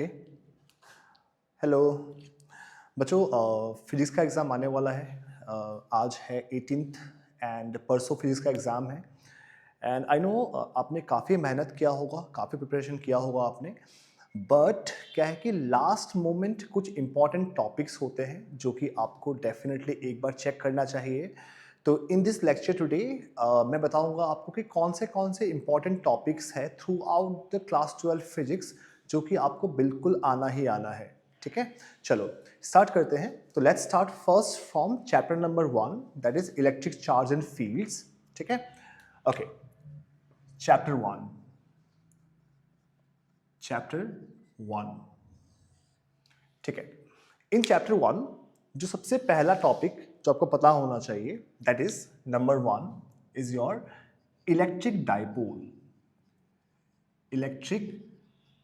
Okay. Hello बच्चों, physics का exam आने वाला है। आज है 18th एंड परसों फिजिक्स का एग्ज़ाम है। एंड आई नो आपने काफ़ी मेहनत किया होगा, काफ़ी प्रिपरेशन किया होगा आपने। बट क्या है कि लास्ट मोमेंट कुछ इंपॉर्टेंट टॉपिक्स होते हैं जो कि आपको डेफिनेटली एक बार चेक करना चाहिए। तो इन दिस लेक्चर टुडे मैं बताऊंगा आपको कि कौन से इंपॉर्टेंट टॉपिक्स है through out the class 12 physics जो कि आपको बिल्कुल आना ही आना है। ठीक है, चलो स्टार्ट करते हैं। तो let's start first from chapter number 1, that is electric charge and fields. ठीक है, ओके। Chapter 1, chapter 1। ठीक है, इन चैप्टर 1 जो सबसे पहला टॉपिक जो आपको पता होना चाहिए, that is number 1 is your electric dipole. Electric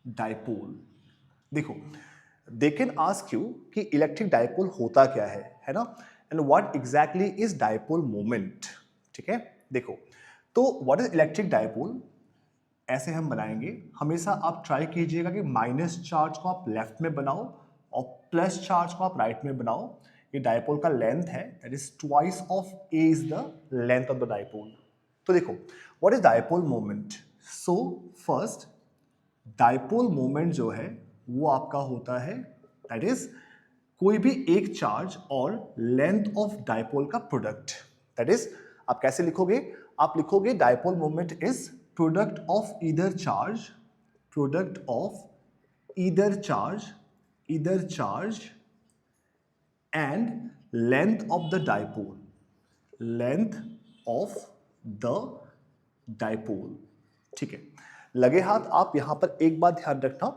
dipole, देखो दे कैन आस्क यू कि इलेक्ट्रिक डाइपोल होता क्या है ना, and what exactly is dipole moment. ठीक है, देखो तो व्हाट इज इलेक्ट्रिक डाइपोल, ऐसे हम बनाएंगे। हमेशा आप ट्राई कीजिएगा कि माइनस चार्ज को आप लेफ्ट में बनाओ और प्लस चार्ज को आप राइट में बनाओ। ये डाइपोल का लेंथ है, that is twice of A is the length of the dipole. तो देखो what is dipole moment. So first dipole moment जो है वो आपका होता है, दैट इज कोई भी एक चार्ज और लेंथ ऑफ डाइपोल का प्रोडक्ट। दैट इज आप कैसे लिखोगे, आप लिखोगे dipole moment is product of either charge, product of either charge and length of the dipole, length of the dipole. ठीक है, लगे हाथ आप यहां पर एक बात ध्यान रखना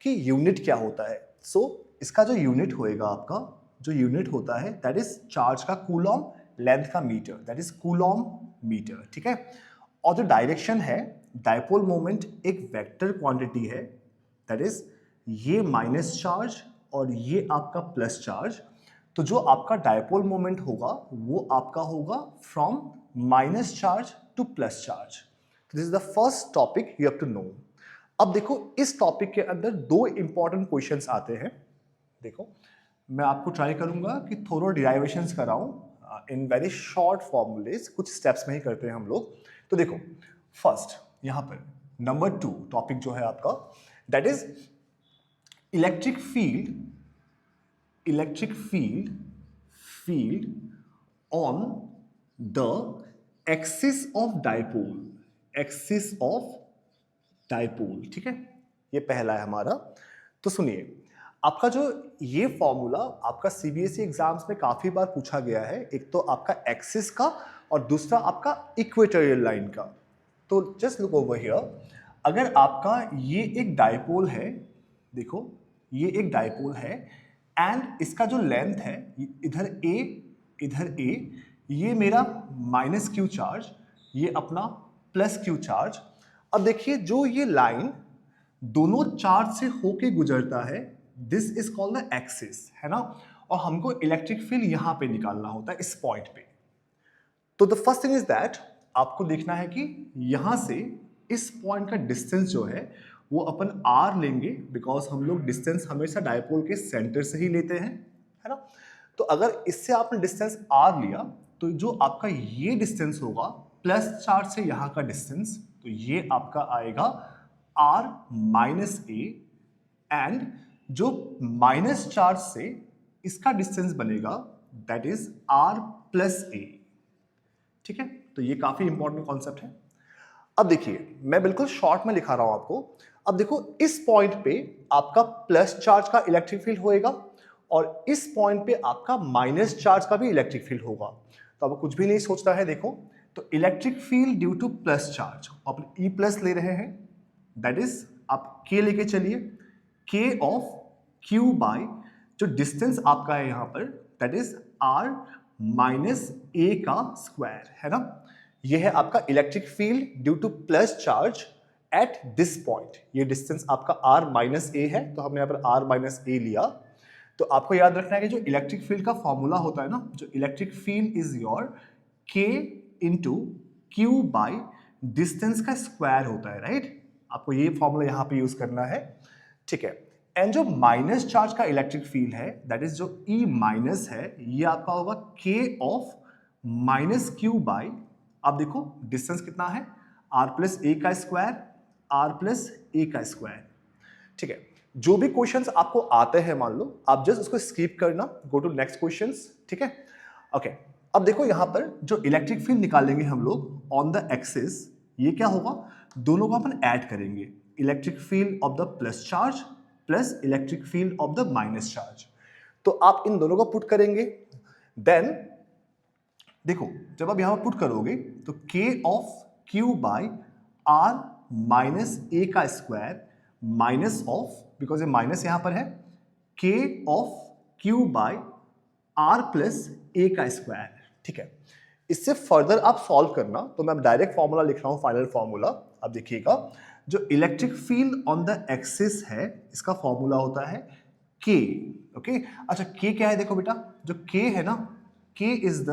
कि यूनिट क्या होता है। सो इसका जो यूनिट होएगा, आपका जो यूनिट होता है दैट इज चार्ज का कूलॉम, लेंथ का metre, that is coulomb metre. ठीक है, और जो डायरेक्शन है, डाइपोल मोमेंट एक वेक्टर क्वांटिटी है, दैट इज ये माइनस चार्ज और ये आपका प्लस चार्ज। तो जो आपका डाइपोल मोमेंट होगा वो आपका होगा from minus charge to plus charge. This is the first topic you have to know. अब देखो इस टॉपिक के अंदर दो इंपॉर्टेंट क्वेश्चंस आते हैं। देखो मैं आपको ट्राई करूंगा कि थोड़ा डिराइवेशंस कराऊं इन वेरी शॉर्ट फॉर्मूलेज, कुछ स्टेप्स में ही करते हैं हम लोग। तो देखो फर्स्ट यहां पर नंबर 2 टॉपिक जो है आपका, that is electric field, electric field on the axis of dipole, axis of dipole. ठीक है, ये पहला है हमारा। तो सुनिए, आपका जो ये फॉर्मूला आपका सीबीएसई एग्जाम्स में काफी बार पूछा गया है। एक तो आपका एक्सिस का और दूसरा आपका इक्वेटोरियल लाइन का। तो जस्ट लुक ओवर हियर, अगर आपका ये एक डाइपोल है, देखो ये एक डाइपोल है एंड इसका जो लेंथ है इधर ए, इधर ए, ये मेरा माइनस क्यू चार्ज, ये अपना प्लस क्यू चार्ज। अब देखिए जो ये लाइन दोनों चार्ज से होके गुजरता है, this is called the axis, है ना। और हमको इलेक्ट्रिक फील्ड यहां पे निकालना होता है इस पॉइंट पे। तो the first thing is that आपको देखना है कि यहां से इस पॉइंट का डिस्टेंस जो है वो अपन r लेंगे, बिकॉज हम लोग डिस्टेंस हमेशा डायपोल के सेंटर से ही लेते हैं, है ना। तो अगर इससे आपने डिस्टेंस r लिया तो जो आपका ये डिस्टेंस होगा प्लस चार्ज से यहां का डिस्टेंस, तो ये आपका आएगा r माइनस ए, एंड जो माइनस चार्ज से इसका डिस्टेंस बनेगा दैट इज r प्लस ए। ठीक है, तो ये काफी इंपॉर्टेंट कॉन्सेप्ट है। अब देखिए मैं बिल्कुल शॉर्ट में लिखा रहा हूं आपको। अब देखो इस पॉइंट पे आपका प्लस चार्ज का इलेक्ट्रिक फील्ड होएगा और इस पॉइंट पे आपका माइनस चार्ज का भी इलेक्ट्रिक फील्ड होगा। तो अब कुछ भी नहीं सोचना है। देखो तो electric field due to plus charge, आप ई प्लस ले रहे हैं, दैट इज आप के लेके चलिए, के ऑफ क्यू बाय जो डिस्टेंस आपका है यहां पर, that is are minus A का स्क्वायर, है ना। यह है आपका electric field due to plus charge at this point. ये डिस्टेंस आपका r माइनस ए है, तो हमने यहां पर r माइनस ए लिया। तो आपको याद रखना है कि जो इलेक्ट्रिक फील्ड का फॉर्मूला होता है ना, जो electric field is your k into Q by distance का स्क्वायर होता है, राइट। आपको ये फॉर्मूला यहां पे यूज करना है। ठीक है, एंड जो माइनस चार्ज का इलेक्ट्रिक फील्ड है, दैट इज जो E माइनस है, ये आपका होगा K of minus Q by, आप देखो डिस्टेंस कितना है, R प्लस ए का स्क्वायर, R प्लस ए का स्क्वायर। ठीक है, जो भी क्वेश्चंस आपको आते हैं मान लो, आप जस्ट उसको स्किप करना, गो टू नेक्स्ट क्वेश्चंस। ठीक है, ओके। अब देखो यहां पर जो इलेक्ट्रिक फील्ड निकालेंगे हम लोग ऑन द एक्सिस, ये क्या होगा, दोनों को अपन ऐड करेंगे, electric field of the plus charge plus electric field of the minus charge. तो आप इन दोनों को पुट करेंगे, देन देखो जब आप यहां पर पुट करोगे तो K of Q by R minus A का स्क्वायर माइनस ऑफ, बिकॉज ये माइनस यहां पर है, K of Q by R plus A का स्क्वायर। ठीक है, इससे फर्दर आप सॉल्व करना, तो मैं डायरेक्ट फॉर्मूला लिख रहा हूं, फाइनल फॉर्मूला। अब देखिएगा, जो electric field on the axis है, इसका फॉर्मूला होता है K। ओके, अच्छा K क्या है, देखो बेटा, जो K है ना, K is the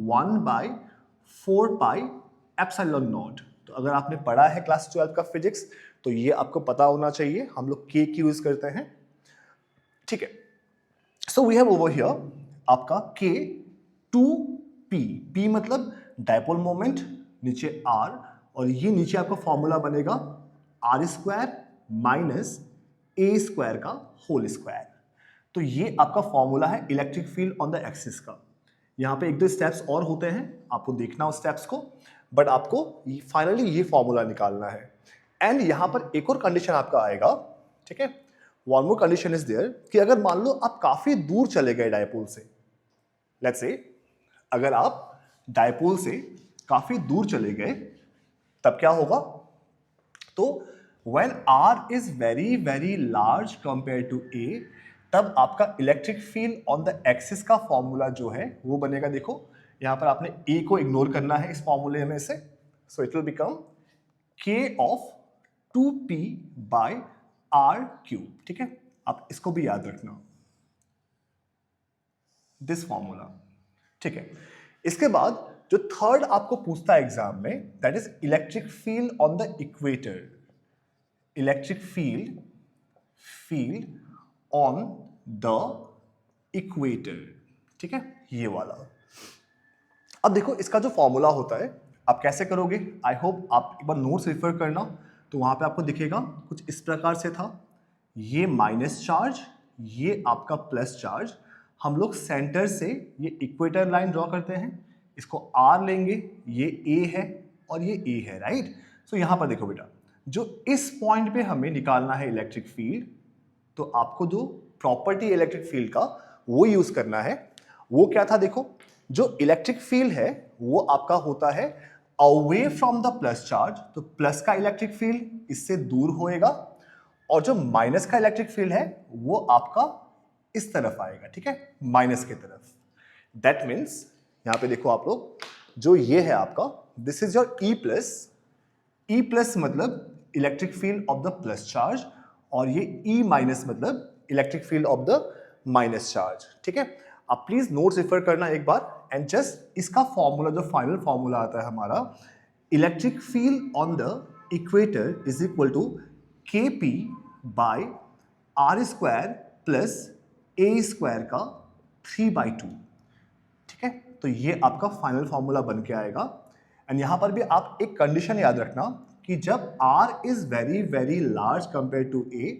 1/4 pi epsilon naught. तो अगर आपने पढ़ा है क्लास 12 का फिजिक्स, तो ये आपको पता होना चाहिए, हम लोग K की यूज करते हैं। ठीक है, so we have over here आपका K 2P, P मतलब डायपोल मोमेंट, नीचे R, और ये नीचे आपका फॉर्मूला बनेगा R square minus a square का होल स्क्वायर। तो ये आपका फॉर्मूला है electric field on the axis का। यहाँ पे एक दो स्टेप्स और होते हैं, आपको देखना उस स्टेप्स को, बट आपको फाइनली ये फॉर्मूला निकालना है। एंड यहाँ पर एक और कंडीशन आपका आएगा, ठीक है, one more condition is there, कि अगर मान लो आप काफी दूर चले गए डायपोल से, लेट्स से अगर आप डायपोल से काफी दूर चले गए, तब क्या होगा, तो when R is very very large compared to A, तब आपका electric field on the axis का फॉर्मूला जो है वो बनेगा, देखो यहां पर आपने A को इग्नोर करना है इस फॉर्मूले में से, so it will become K of 2P by R cube. ठीक है, आप इसको भी याद रखना, दिस फॉर्मूला। ठीक है, इसके बाद जो थर्ड आपको पूछता है एग्जाम में, that is electric field on the equator, electric field on the equator. ठीक है, ये वाला। अब देखो इसका जो फॉर्मूला होता है आप कैसे करोगे, आई होप आप एक बार नोट्स रेफर करना, तो वहां पे आपको दिखेगा कुछ इस प्रकार से था, ये माइनस चार्ज, ये आपका प्लस चार्ज, हम लोग सेंटर से ये इक्वेटर लाइन ड्रॉ करते हैं, इसको R लेंगे, ये A है और ये A है, राइट। सो यहां पर देखो बेटा, जो इस पॉइंट पे हमें निकालना है इलेक्ट्रिक फील्ड, तो आपको जो प्रॉपर्टी इलेक्ट्रिक फील्ड का वो यूज करना है। वो क्या था, देखो जो इलेक्ट्रिक फील्ड है वो आपका होता है away from the plus charge, तो प्लस का इलेक्ट्रिक फील्ड इससे दूर होएगा, और जो माइनस का इलेक्ट्रिक फील्ड है वो आपका इस तरफ आएगा, ठीक है, माइनस की तरफ। दैट मीन्स यहां पे देखो आप लोग, जो ये है आपका, this is your E plus, E plus मतलब electric field of the plus charge, और ये E माइनस मतलब electric field of the minus charge. ठीक है, आप प्लीज नोट्स रेफर करना एक बार, एंड जस्ट इसका फॉर्मूला, जो फाइनल फॉर्मूला आता है हमारा, electric field on the equator is equal to KP by R square plus A square का 3/2। ठीक है, तो ये आपका फाइनल फॉर्मूला बन के आएगा। एंड यहां पर भी आप एक कंडीशन याद रखना कि जब R is very very large compare to A,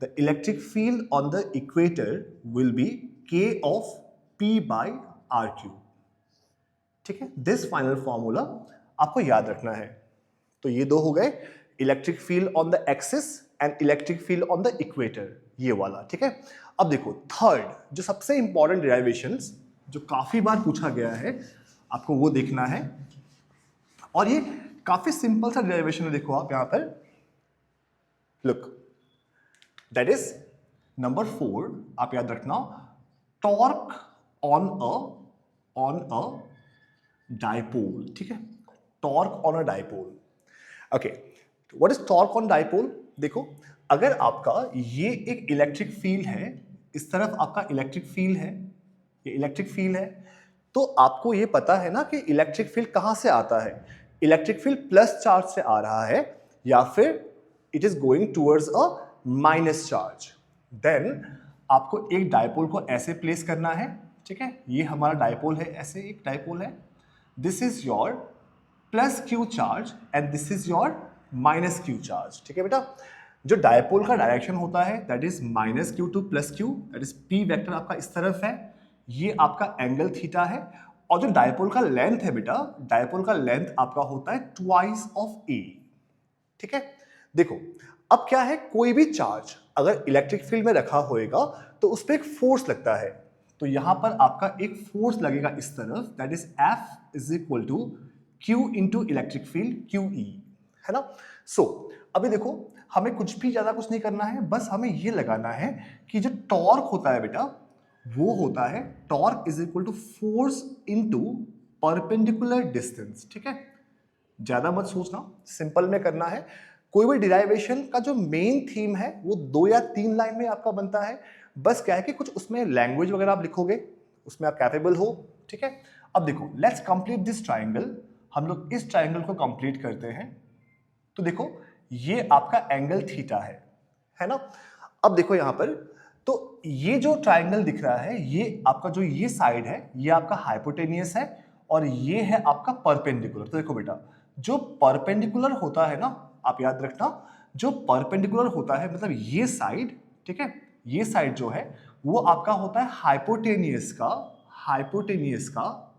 the electric field on the equator will be K of P by R cube. ठीक है, दिस फाइनल फॉर्मूला आपको याद रखना है। तो ये दो हो गए, electric field on the axis and electric field on the equator, ये वाला। ठीक है, अब देखो थर्ड, जो सबसे इंपॉर्टेंट डेरिवेशंस जो काफी बार पूछा गया है, आपको वो देखना है, और ये काफी सिंपल सा डेरिवेशन है। देखो आप यहां पर, लुक, दैट इज नंबर 4, आप याद रखना, टॉर्क ऑन अ डाइपोल। ठीक है, torque on a dipole. Okay, what is torque on dipole? देखो, अगर आपका ये एक इलेक्ट्रिक फील्ड है, इस तरफ आपका इलेक्ट्रिक फील्ड है, ये इलेक्ट्रिक फील्ड है, तो आपको ये पता है ना कि इलेक्ट्रिक फील्ड कहां से आता है, इलेक्ट्रिक फील्ड प्लस चार्ज से आ रहा है, या फिर it is going towards a minus charge. Then आपको एक डायपोल को ऐसे प्लेस करना है, ठीक है, ये हमारा डायपोल है, ऐसे एक डायपोल है, this is your plus Q charge and this is your minus Q charge, ठीक है बेटा। जो डायपोल का डायरेक्शन होता है that is minus Q two plus Q, that is P vector आपका इस तरफ है, ये आपका एंगल थीटा है, और जो डायपोल का लेंथ है बेटा, डायपोल का लेंथ आपका होता है ट्वाइस ऑफ ए, ठीक है। देखो अब क्या है, कोई भी चार्ज अगर इलेक्ट्रिक फील्ड में रखा होएगा तो उस पर एक फोर्स लगता है, तो यहां पर आपका एक फोर्स लगेगा इस तरफ, that is F is equal to q into electric field q E, है ना। सो अभी देखो हमें कुछ भी ज्यादा कुछ नहीं करना है, बस हमें ये लगाना है कि जो टॉर्क होता है बेटा वो होता है torque is equal to force into perpendicular distance, ठीक है। ज्यादा मत सोचना, सिंपल में करना है। कोई भी डिराइवेशन का जो मेन थीम है वो 2 या 3 लाइन में आपका बनता है, बस क्या है कि कुछ उसमें लैंग्वेज वगैरह आप लिखोगे, उसमें आप कैपेबल हो, ठीक है। अब देखो लेट्स कंप्लीट दिस ट्राइंगल, हम लोग इस ट्राइंगल को कंप्लीट करते हैं। तो देखो ये आपका एंगल थीटा है ना। अब देखो यहां पर, तो ये जो ट्राइंगल दिख रहा है, ये आपका जो ये साइड है ये आपका हाइपोटेनियस है और ये है आपका परपेंडिकुलर। तो देखो बेटा जो परपेंडिकुलर होता है ना, आप याद रखना, जो परपेंडिकुलर होता है मतलब ये साइड, ठीक है, ये साइड जो है वो आपका होता है हाइपोटेनियस का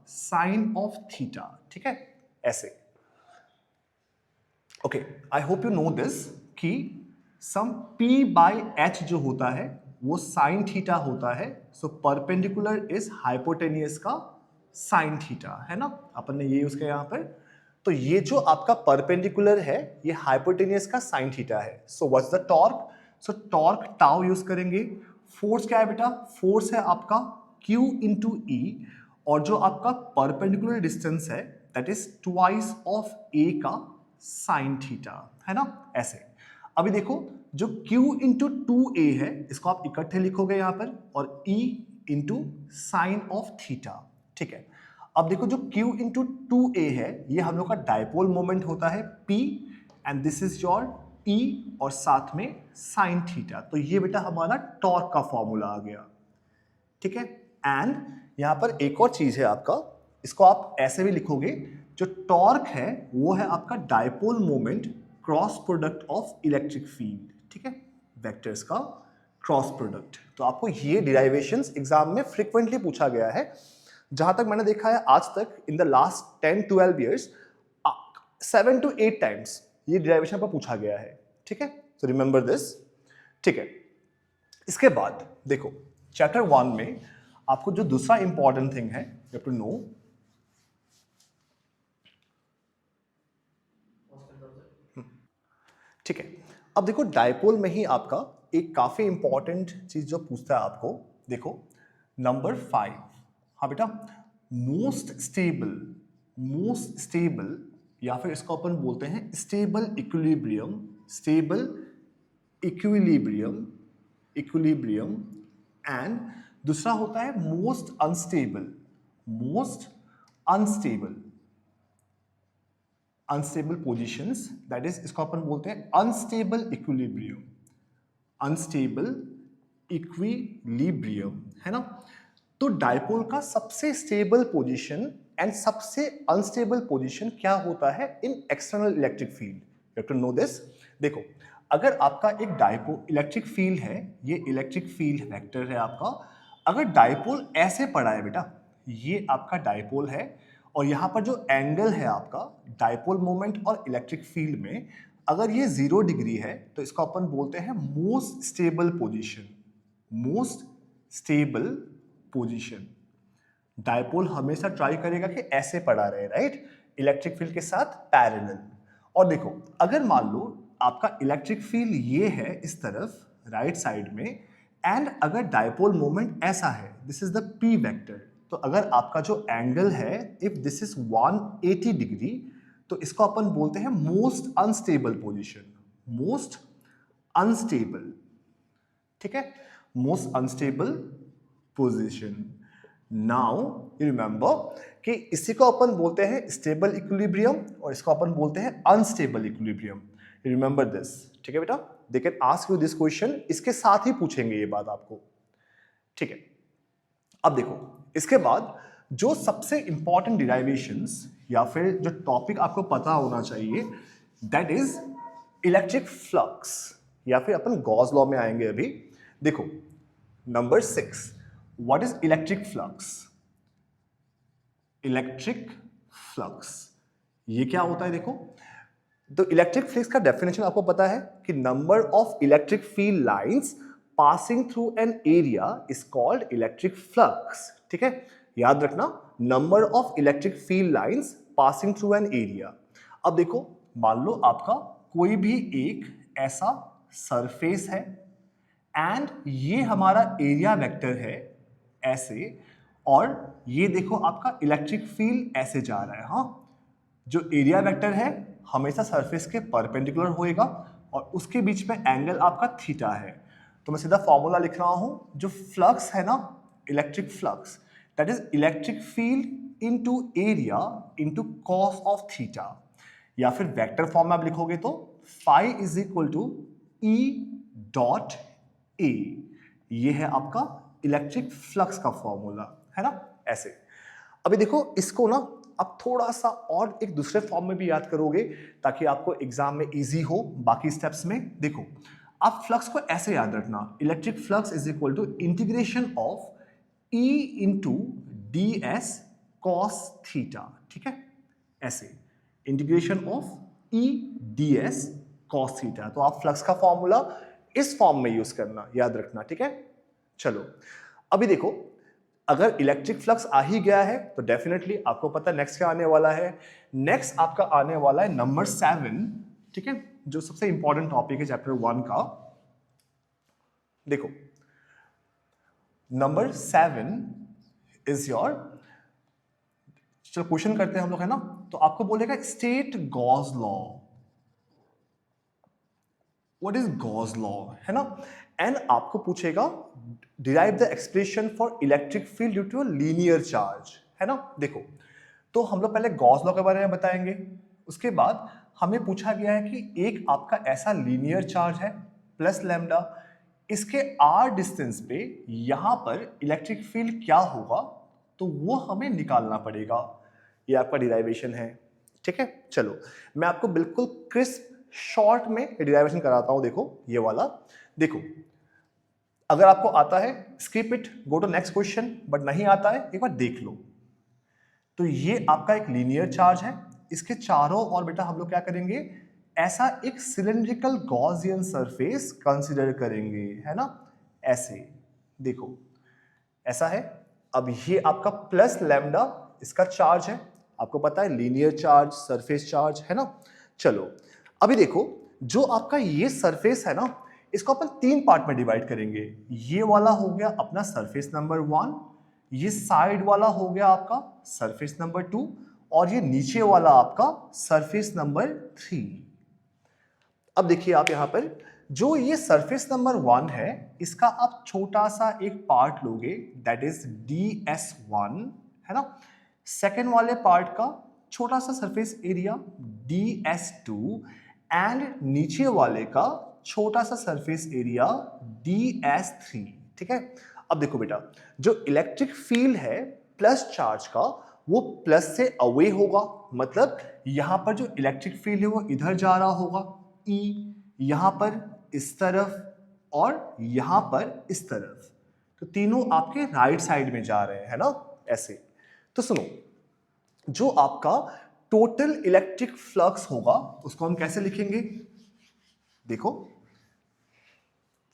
साइन ऑफ थीटा, ठीक है, ऐसे। Okay, I hope you know this कि सम p बाई h जो होता है वो साइन थीटा होता है, सो परपेंडिकुलर इज हाइपोटेनियस का साइन थीटा, है ना, अपन ने ये यूज किया यहां पर। तो ये जो आपका परपेंडिकुलर है ये हाइपोटेनियस का साइन थीटा है। सो what's the torque, so torque tau use करेंगे। फोर्स क्या है बेटा, फोर्स है आपका q इंटू ई, और जो आपका परपेंडिकुलर डिस्टेंस है that is twice of a का साइन थीटा, है ना, ऐसे। अभी देखो जो q इंटू टू ए है इसको आप इकट्ठे लिखोगे यहां पर, और e into sine of theta, ठीक है। अब देखो जो q इंटू टू ए है ये हम लोग का डायपोल मोमेंट होता है p, and this is your e और साथ में साइन थीटा, तो ये बेटा हमारा टॉर्क का फॉर्मूला आ गया, ठीक है। एंड यहां पर एक और चीज है आपका, इसको आप ऐसे भी लिखोगे, जो टॉर्क है वो है आपका dipole moment cross product of electric field, ठीक है, वेक्टर्स का क्रॉस प्रोडक्ट। तो आपको ये डिराइवेशंस एग्जाम में फ्रीक्वेंटली पूछा गया है, जहां तक मैंने देखा है आज तक in the last 10-12 years 7 to 8 times ये डिराइवेशन पर पूछा गया है, ठीक है। सो रिमेंबर दिस, ठीक है। इसके बाद देखो चैप्टर 1 में आपको जो दूसरा इंपॉर्टेंट थिंग है यू हैव टू नो, ठीक है। अब देखो डायपोल में ही आपका एक काफी इंपॉर्टेंट चीज जो पूछता है आपको, देखो नंबर 5, हाँ बेटा, मोस्ट स्टेबल या फिर इसको अपन बोलते हैं स्टेबल इक्विलिब्रियम एंड दूसरा होता है most unstable positions, that is इसको अपन बोलते हैं अनस्टेबल इक्विलिब्रियम, है ना। तो डायपोल का सबसे स्टेबल पोजीशन एंड सबसे अनस्टेबल पोजीशन क्या होता है in external electric field, you have to know this. देखो अगर आपका एक डायपोल इलेक्ट्रिक फील्ड है, ये इलेक्ट्रिक फील्ड वेक्टर है आपका, अगर डायपोल ऐसे पड़ा है बेटा, ये आपका डायपोल है, और यहां पर जो एंगल है आपका डायपोल मोमेंट और इलेक्ट्रिक फील्ड में, अगर ये 0 डिग्री है तो इसको अपन बोलते हैं मोस्ट स्टेबल पोजीशन। डायपोल हमेशा ट्राई करेगा कि ऐसे पड़ा रहे, राइट, इलेक्ट्रिक फील्ड के साथ पैरेलल। और देखो अगर मान लो आपका इलेक्ट्रिक फील्ड ये है इस तरफ राइट साइड में, एंड अगर डायपोल मोमेंट ऐसा है, this is the P vector, तो अगर आपका जो एंगल है इफ दिस इज 180 डिग्री, तो इसको अपन बोलते हैं मोस्ट अनस्टेबल ठीक है, most unstable position. Now you remember कि इसी को अपन बोलते हैं स्टेबल इक्विलिब्रियम और इसको अपन बोलते हैं अनस्टेबल इक्विलिब्रियम। रिमेंबर दिस, ठीक है बेटा, they can ask you this question, इसके साथ ही पूछेंगे ये बात आपको, ठीक है। अब देखो इसके बाद जो सबसे इंपॉर्टेंट डिराइवेशंस या फिर जो टॉपिक आपको पता होना चाहिए, दैट इज इलेक्ट्रिक फ्लक्स, या फिर अपन गॉस लॉ में आएंगे अभी। देखो number 6, what is electric flux? Electric flux ये क्या होता है? देखो तो इलेक्ट्रिक फ्लक्स का डेफिनेशन आपको पता है कि number of electric field lines passing through an area is called electric flux, ठीक है, याद रखना, number of electric field lines passing through an area. अब देखो मान लो आपका कोई भी एक ऐसा सरफेस है एंड ये हमारा एरिया वेक्टर है ऐसे, और ये देखो आपका इलेक्ट्रिक फील्ड ऐसे जा रहा है। हाँ, जो एरिया वेक्टर है हमेशा सरफेस के परपेंडिकुलर होएगा और उसके बीच में एंगल आपका थीटा है। तो मैं सीधा फॉर्मूला लिख रहा हूं, जो फ्लक्स है ना, electric flux, that is electric field into area into cos of theta, या फिर वेक्टर फॉर्म में आप लिखोगे तो phi is equal to E dot A. ये है आपका इलेक्ट्रिक फ्लक्स का फॉर्मूला, है ना, ऐसे। अभी देखो इसको ना आप थोड़ा सा और एक दूसरे फॉर्म में भी याद करोगे ताकि आपको एग्जाम में इजी हो बाकी स्टेप्स में। देखो आप फ्लक्स को ऐसे याद रखना, electric flux is equal to integration of E into d s cos theta, ठीक है, ऐसे integration of E d s cos theta. तो आप फ्लक्स का फॉर्मूला इस फॉर्म में यूज करना, याद रखना, ठीक है। चलो अभी देखो अगर इलेक्ट्रिक फ्लक्स आ ही गया है तो डेफिनेटली आपको पता है नेक्स्ट क्या आने वाला है। नेक्स्ट आपका आने वाला है नंबर 7, ठीक है, जो सबसे इंपॉर्टेंट टॉपिक है चैप्टर 1 का। देखो नंबर 7 इज योर, चलो क्वेश्चन करते हैं हम लोग, है ना। तो आपको बोलेगा state Gauss law, what is Gauss law, है ना, एंड आपको पूछेगा derive the expression for electric field due to a linear charge, है ना। देखो तो हम लोग पहले गॉस लॉ के बारे में बताएंगे, उसके बाद हमें पूछा गया है कि एक आपका ऐसा लीनियर चार्ज है प्लस लैम्डा, इसके आर डिस्टेंस पे यहां पर इलेक्ट्रिक फील्ड क्या होगा, तो वो हमें निकालना पड़ेगा। ये आपका डिराइवेशन है, ठीक है। चलो मैं आपको बिल्कुल क्रिस्प शॉर्ट में डिराइवेशन कराता हूं। देखो ये वाला, देखो अगर आपको आता है skip it, go to next question, but नहीं आता है एक बार देख लो। तो ये आपका एक लीनियर चार्ज है, इसके चारों और बेटा हम लोग क्या करेंगे, ऐसा एक सिलेंड्रिकल गॉसियन सरफेस कंसीडर करेंगे, है ना, ऐसे देखो ऐसा है। अब ये आपका प्लस लैम्डा इसका चार्ज है, आपको पता है लीनियर चार्ज सरफेस चार्ज, है ना। चलो अभी देखो जो आपका ये सरफेस है ना, इसको अपन 3 पार्ट में डिवाइड करेंगे। ये वाला हो गया अपना सरफेस नंबर 1, ये साइड वाला हो गया आपका सरफेस नंबर 2, और ये नीचे वाला आपका सरफेस नंबर 3। अब देखिए आप यहां पर जो ये सरफेस नंबर 1 है, इसका आप छोटा सा एक पार्ट लोगे, दैट इज DS1, है ना। सेकेंड वाले पार्ट का छोटा सा सरफेस एरिया DS2, एंड नीचे वाले का छोटा सा सरफेस एरिया DS3, ठीक है। अब देखो बेटा जो इलेक्ट्रिक फील्ड है प्लस चार्ज का, वो प्लस से अवे होगा, मतलब यहां पर जो इलेक्ट्रिक फील्ड है वो इधर जा रहा होगा E, यहां पर इस तरफ और यहां पर इस तरफ, तो तीनों आपके राइट साइड में जा रहे हैं, है ना, ऐसे। तो सुनो जो आपका टोटल इलेक्ट्रिक फ्लक्स होगा उसको हम कैसे लिखेंगे, देखो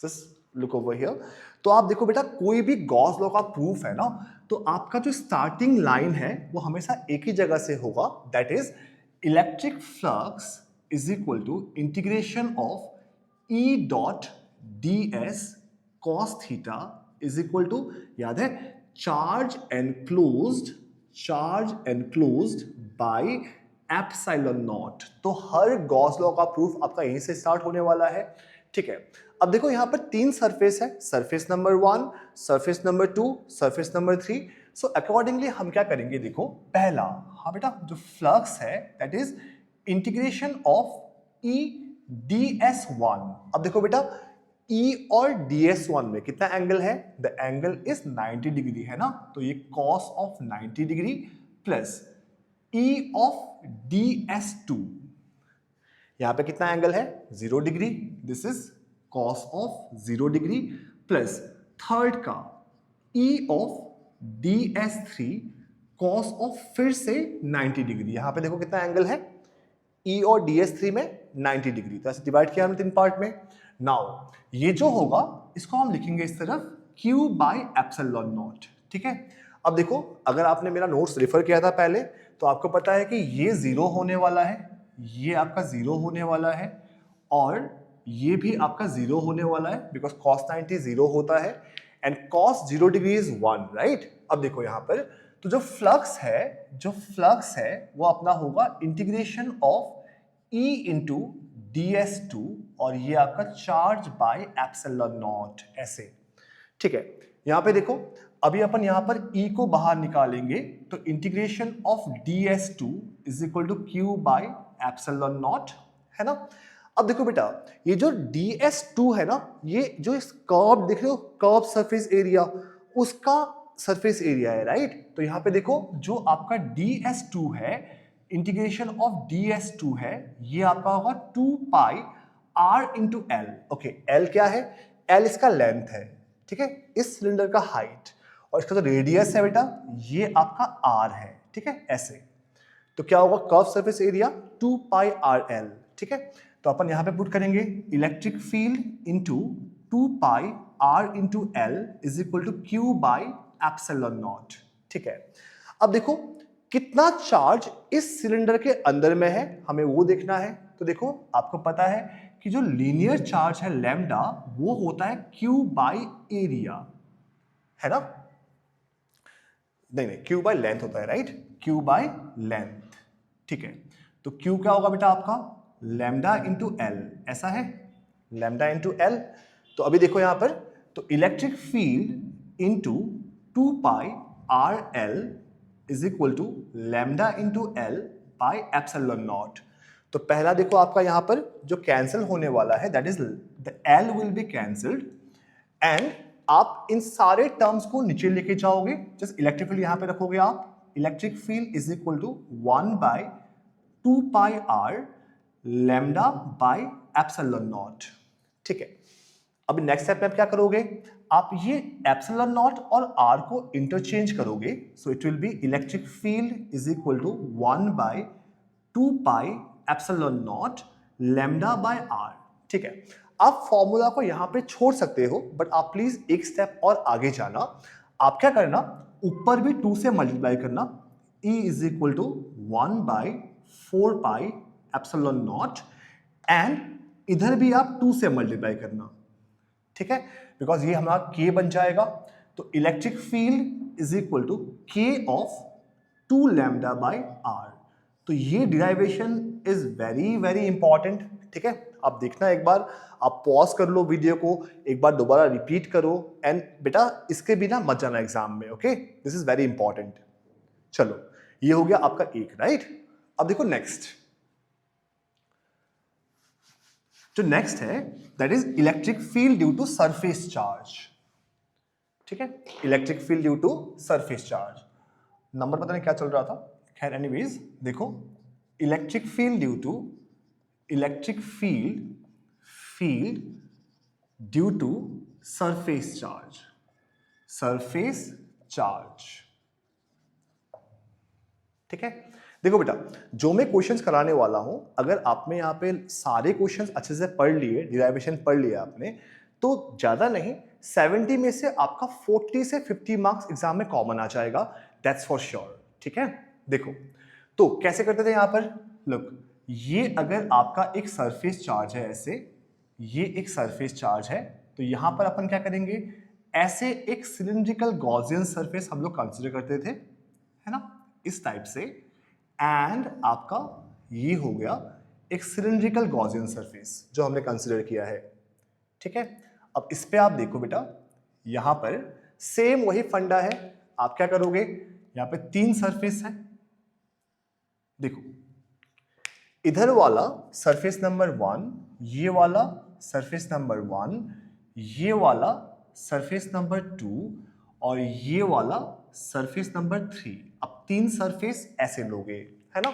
जस्ट लुक ओवर हियर। तो आप देखो बेटा कोई भी गॉस लॉ का प्रूफ है ना, तो आपका जो स्टार्टिंग लाइन है वो हमेशा एक ही जगह से होगा, that is electric flux is equal to integration of E dot ds cos theta is equal to, याद है, charge enclosed by epsilon naught. तो हर गॉस लॉ का प्रूफ आपका यहीं से स्टार्ट होने वाला है, ठीक है। अब देखो यहां पर 3 सरफेस है, surface number 1, surface number 2, surface number 3। So accordingly हम क्या करेंगे, देखो पहला, हाँ बेटा, जो फ्लक्स है that is integration of E DS1। अब देखो बेटा E और DS1 में कितना एंगल है? द एंगल इज 90 डिग्री, है ना? तो ये cos of 90 degree plus E of DS2, यहां पे कितना एंगल है? 0 degree, this is cos of 0 degree plus third का E of DS3 cos of फिर से 90 डिग्री। यहां पे देखो कितना एंगल है? E और DS3 में 90 डिग्री। तो ऐसे डिवाइड किया हमने 3 पार्ट में। नाउ ये जो होगा इसको हम लिखेंगे इस तरफ Q बाय एप्सिलॉन नॉट, ठीक है? अब देखो अगर आपने मेरा नोट्स रेफर किया था पहले तो आपको पता है कि ये 0 होने वाला है, ये आपका 0 होने वाला है और ये भी आपका 0 होने वाला है बिकॉज cos 90 0 होता है and cos 0 degree is 1, right? अब देखो यहां पर तो जो फ्लक्स है वो अपना होगा integration of E into DS2 और ये आपका चार्ज बाय एप्सिलॉन नॉट, ऐसे, ठीक है? यहां पे देखो अभी अपन यहां पर E को बाहर निकालेंगे तो integration of DS2 is equal to Q by epsilon naught, है ना? अब देखो बेटा ये जो DS2 है ना, ये जो इस कर्व देख रहे हो, कर्व सरफेस एरिया, उसका सरफेस एरिया है, राइट? तो यहां पे देखो जो आपका DS2 है, इंटीग्रेशन ऑफ DS2 है, ये आपका होगा 2 pi R into L. Okay, L क्या है? L इसका लेंथ है, ठीक है, इस सिलेंडर का हाइट, और इसका जो रेडियस है बेटा ये आपका R है, ठीक है, ऐसे। तो क्या होगा? Curve surface area 2 pi RL, ठीक है? तो अपन यहां पे पुट करेंगे electric field into 2 pi R into L is equal to Q by epsilon naught, ठीक है? अब देखो कितना चार्ज इस सिलेंडर के अंदर में है हमें वो देखना है। तो देखो आपको पता है कि जो लीनियर चार्ज है लैम्डा वो होता है Q बाई एरिया, है ना? नहीं, Q बाई लेंथ होता है, राइट? Q बाई लेंथ, ठीक है? तो Q क्या होगा बेटा आपका? लैम्डा इंटू एल, ऐसा है, लैम्डा इंटू एल। तो अभी देखो यहां पर तो electric field into 2 pi R L is equal to lambda into L by epsilon naught. तो पहला देखो आपका यहां पर जो कैंसिल होने वाला है that is the L will be cancelled and आप इन सारे टर्म्स को नीचे लेके जाओगे, जस्ट इलेक्ट्रिक फील्ड यहां पे रखोगे आप, electric field is equal to 1 by 2 pi R lambda by epsilon naught, ठीक है? अब नेक्स्ट स्टेप में आप क्या करोगे? आप ये एप्सिलॉन नॉट और आर को इंटरचेंज करोगे, so it will be electric field is equal to 1 by 2 pi epsilon naught lambda by R, ठीक है? आप फॉर्मूला को यहां पे छोड़ सकते हो बट आप प्लीज एक स्टेप और आगे जाना। आप क्या करना, ऊपर भी 2 से मल्टीप्लाई करना, E is equal to 1 by 4 pi epsilon naught and इधर भी आप 2 से मल्टीप्लाई करना, ठीक है? बिकॉज ये हमारा K बन जाएगा। तो electric field is equal to K of 2 lambda by R. तो ये derivation is very very important, ठीक है? आप देखना एक बार, आप पॉज कर लो वीडियो को, एक बार दोबारा रिपीट करो एंड बेटा इसके बिना मत जाना एग्जाम में, okay? This is very important. चलो ये हो गया आपका एक, राइट? अब देखो नेक्स्ट, जो नेक्स्ट है that is electric field due to surface charge, ठीक है? Electric field due to surface charge, number पता नहीं क्या चल रहा था, खैर एनीवेज देखो electric field due to due to surface charge, ठीक है? देखो बेटा जो मैं क्वेश्चंस कराने वाला हूं, अगर आपने यहाँ पे सारे क्वेश्चंस अच्छे से पढ़ लिए, डिराइवेशन पढ़ लिया आपने, तो ज्यादा नहीं 70 में से आपका 40 से 50 मार्क्स एग्जाम में कॉमन आ जाएगा, दैट्स फॉर श्योर, ठीक है? देखो तो कैसे करते थे यहाँ पर, लुक, ये अगर आपका एक सरफेस चार्ज है, ऐसे ये एक सरफेस चार्ज है, तो यहां पर अपन क्या करेंगे, ऐसे एक सिलिंड्रिकल गॉसियन सरफेस हम लोग कंसीडर करते थे, है ना, इस टाइप से, एंड आपका ये हो गया एक सिलिंड्रिकल गॉसियन सरफेस जो हमने कंसीडर किया है, ठीक है? अब इस पे आप देखो बेटा, यहां पर सेम वही फंडा है, आप क्या करोगे, यहां पे 3 सरफेस है, देखो इधर वाला सरफेस नंबर 1, ये वाला सरफेस नंबर 1, ये वाला सरफेस नंबर 2 और ये वाला सरफेस नंबर 3। अब 3 सरफेस ऐसे लोगे, है ना।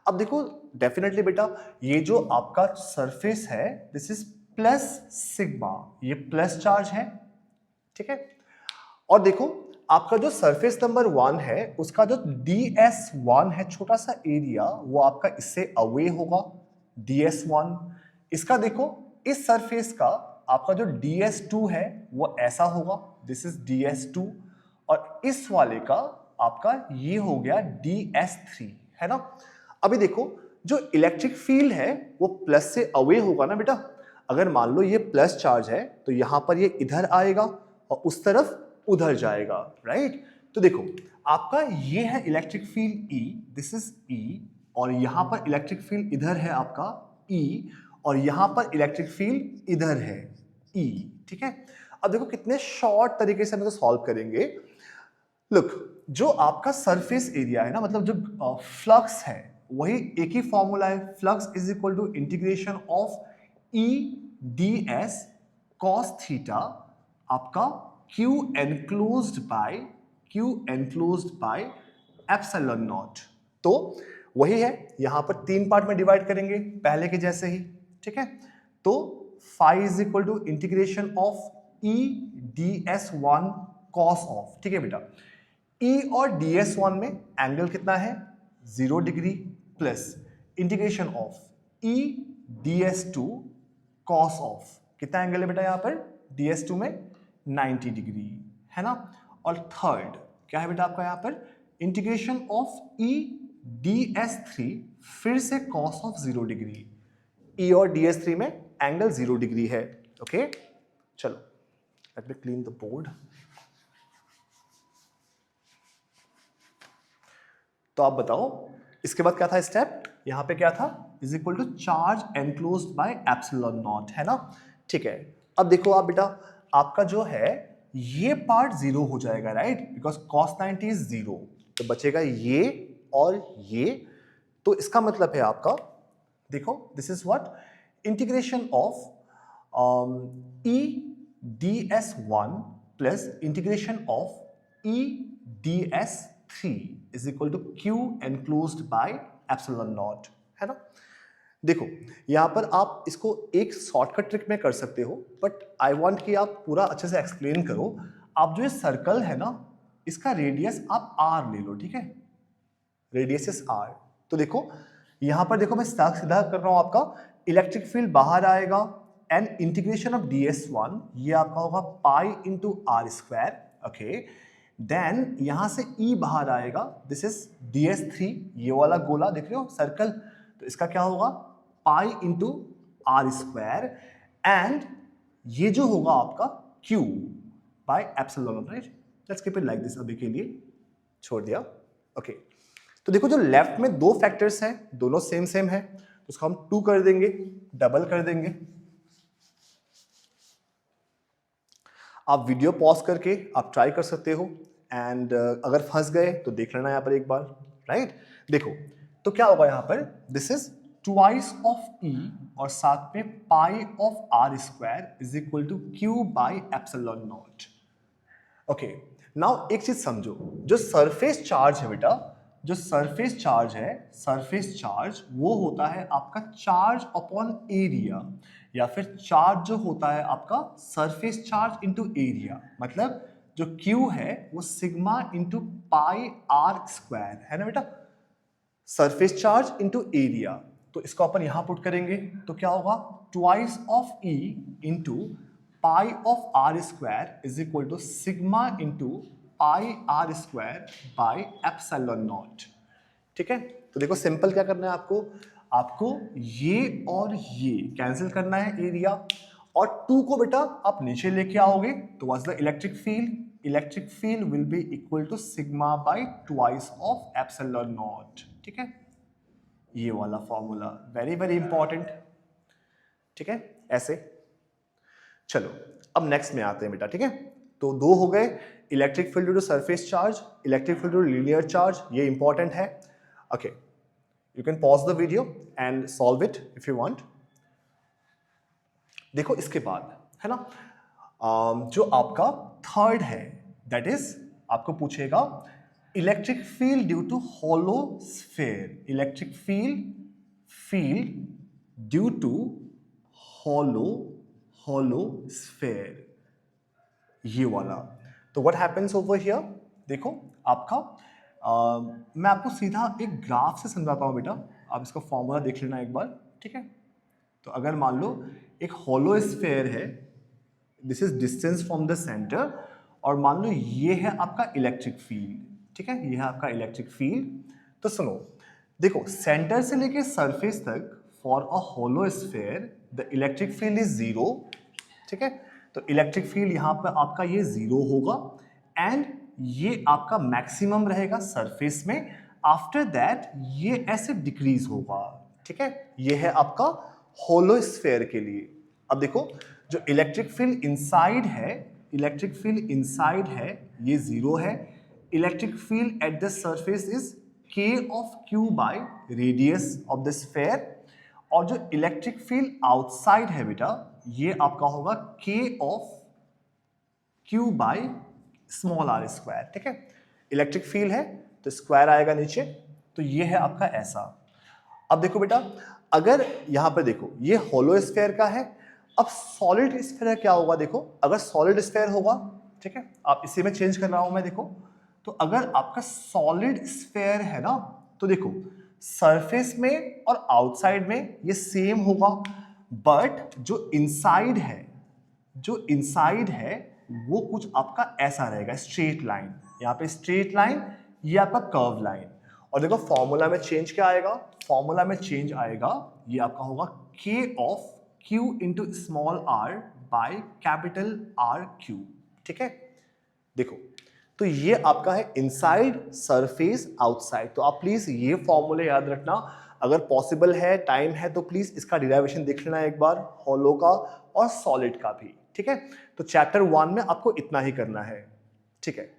अब देखो डेफिनेटली बेटा ये जो आपका सरफेस है दिस इज प्लस सिग्मा, ये प्लस चार्ज है, ठीक है। और देखो आपका जो सरफेस नंबर 1 है उसका जो DS1 है छोटा सा एरिया वो आपका इससे अवे होगा DS1। इसका देखो इस सरफेस का आपका जो DS2 है वो ऐसा होगा, दिस इज DS2। और इस वाले का आपका ये हो गया DS3, है ना। अभी देखो जो इलेक्ट्रिक फील्ड है वो प्लस से अवे होगा ना बेटा। अगर मान लो ये प्लस चार्ज है तो यहां पर ये इधर आएगा और उस तरफ उधर जाएगा, राइट। तो देखो आपका ये है electric field E, this is E, और यहां पर इलेक्ट्रिक फील्ड इधर है आपका E, और यहां पर इलेक्ट्रिक फील्ड इधर है E, ठीक है। अब देखो कितने शॉर्ट तरीके से हम इसको सॉल्व करेंगे। लुक जो आपका सरफेस एरिया है ना, मतलब जो फ्लक्स है वही एक ही फॉर्मूला है, flux is equal to integration of E ds cos theta आपका Q enclosed by epsilon naught. तो वही है, यहां पर 3 पार्ट में डिवाइड करेंगे पहले के जैसे ही, ठीक है। तो phi is equal to integration of E ds1 cos of, ठीक है बेटा। E और ds1 में एंगल कितना है 0 degree plus integration of E ds2 cos of, कितना एंगल है बेटा यहाँ पर ds2 में 90 डिग्री, है ना। और थर्ड क्या है बेटा आपका यहाँ पर इंटीग्रेशन ऑफ E ds3 फिर से cos ऑफ 0 डिग्री। E और ds3 में एंगल 0 डिग्री है, ओके। चलो let me clean the board. तो आप बताओ इसके बाद क्या था स्टेप, यहां पे क्या था is equal to charge enclosed by epsilon naught, है ना, ठीक है। अब देखो आप बेटा आपका जो है ये पार्ट 0 हो जाएगा, राइट, बिकॉज cos 90 इज 0, तो बचेगा ये और ये। तो इसका मतलब है आपका देखो this is what integration of E ds1 plus integration of E ds3 is equal to Q enclosed by epsilon naught, है ना। देखो यहां पर आप इसको एक शॉर्टकट ट्रिक में कर सकते हो, बट आई वांट कि आप पूरा अच्छे से एक्सप्लेन करो। आप जो ये सर्कल है ना इसका रेडियस आप r ले लो, ठीक है, रेडियस इज r। तो देखो यहां पर देखो मैं सीधा कर रहा हूं, आपका इलेक्ट्रिक फील्ड बाहर आएगा एंड इंटीग्रेशन ऑफ ds1 ये आपका होगा pi into r square, okay. Then यहां से E बाहर आएगा, दिस इज ds3, ये वाला गोला देख रहे हो सर्कल, तो इसका क्या होगा pi into r square and ये जो होगा आपका Q by epsilon, right. Let's keep it like this, अभी के लिए छोड़ दिया, ओके। तो देखो जो लेफ्ट में 2 फैक्टर्स हैं दोनों सेम है, तो उसको हम 2 कर देंगे, डबल कर देंगे। आप वीडियो पॉज करके आप ट्राई कर सकते हो एंड अगर फंस गए तो देख लेना यहाँ पर एक बार, राइट। देखो तो क्या होगा यहाँ पर this is twice of E और साथ में pi of r square is equal to Q by epsilon naught, okay. Now एक चीज समझो, जो सरफेस चार्ज है बेटा, जो सरफेस चार्ज है, सरफेस चार्ज वो होता है आपका चार्ज अपॉन एरिया, या फिर चार्ज जो होता है आपका सरफेस चार्ज इनटू एरिया, मतलब जो Q है वो sigma into pi r square, है ना बेटा, सरफेस चार्ज इनटू एरिया। तो इसको अपन यहां पुट करेंगे तो क्या होगा twice of E into pi of r square is equal to sigma into pi r square by epsilon naught, ठीक है। तो देखो सिंपल क्या करना है आपको ये और ये कैंसिल करना है एरिया, और 2 को बेटा आप नीचे लेके आओगे तो what's the electric field will be equal to sigma by twice of epsilon naught, ठीक है। ये वाला फॉर्मूला वेरी वेरी इंपॉर्टेंट, ठीक है, ऐसे। चलो अब नेक्स्ट में आते हैं बेटा, ठीक है। तो 2 हो गए, electric field due to surface charge, electric field due to linear charge, ये इंपॉर्टेंट है, okay. You can pause the video and solve it if you want. देखो इसके बाद है ना जो आपका थर्ड है दैट इज आपको पूछेगा electric field due to hollow sphere, electric field due to hollow sphere, ये वाला। तो व्हाट हैपेंस ओवर हियर, देखो आपका मैं आपको सीधा एक ग्राफ से समझाता हूँ बेटा, आप इसका फॉर्मूला देख लेना एक बार, ठीक है। तो अगर मान लो एक हॉलो स्फीयर है, this is distance from the centre, और मान लो ये है आपका इलेक्ट्रिक फील्ड, ठीक है, ये है आपका इलेक्ट्रिक फील्ड। तो सुनो, देखो सेंटर से लेके सरफेस तक for a hollow sphere the electric field is zero, ठीक है। तो इलेक्ट्रिक फील्ड यहाँ पर आपका ये जीरो होगा एंड ये आपका मैक्सिमम रहेगा सरफेस में, आफ्टर दैट ये ऐसे डिक्रीज होगा, ठीक है। ये है आपका होलो स्फीयर के लिए। अब देखो जो इलेक्ट्रिक फील्ड इनसाइड है, इलेक्ट्रिक फील्ड इनसाइड है ये जीरो है, electric field at the surface is k of q by radius of the sphere, और जो इलेक्ट्रिक फील्ड आउटसाइड है बेटा ये आपका होगा k of q by small r square, ठीक है। इलेक्ट्रिक फील्ड है तो स्क्वायर आएगा नीचे, तो ये है आपका ऐसा। अब देखो बेटा अगर यहां पर देखो ये होलो स्फीयर का है, अब सॉलिड स्फीयर क्या होगा, देखो अगर सॉलिड स्फीयर होगा, ठीक है, आप इसी में चेंज कर रहा हूं मैं, देखो तो अगर आपका सॉलिड स्फीयर है ना, तो देखो सरफेस में और आउटसाइड में ये सेम होगा, बट जो इनसाइड है, जो इनसाइड है वो कुछ आपका ऐसा रहेगा, स्ट्रेट लाइन, यहाँ पे स्ट्रेट लाइन, ये आपका कर्व लाइन। और देखो फॉर्मूला में चेंज क्या आएगा, फॉर्मूला में चेंज आएगा, ये आपका होगा k of q into small r by capital R Q, ठीक है। देखो तो ये आपका है इनसाइड सरफेस आउटसाइड, तो आप प्लीज ये फॉर्मूले याद रखना, अगर पॉसिबल है टाइम है तो प्लीज इसका डिराइवेशन देख लेना एक बार, हॉलो का और सॉलिड का भी, ठीक है। तो चैप्टर 1 में आपको इतना ही करना है, ठीक है।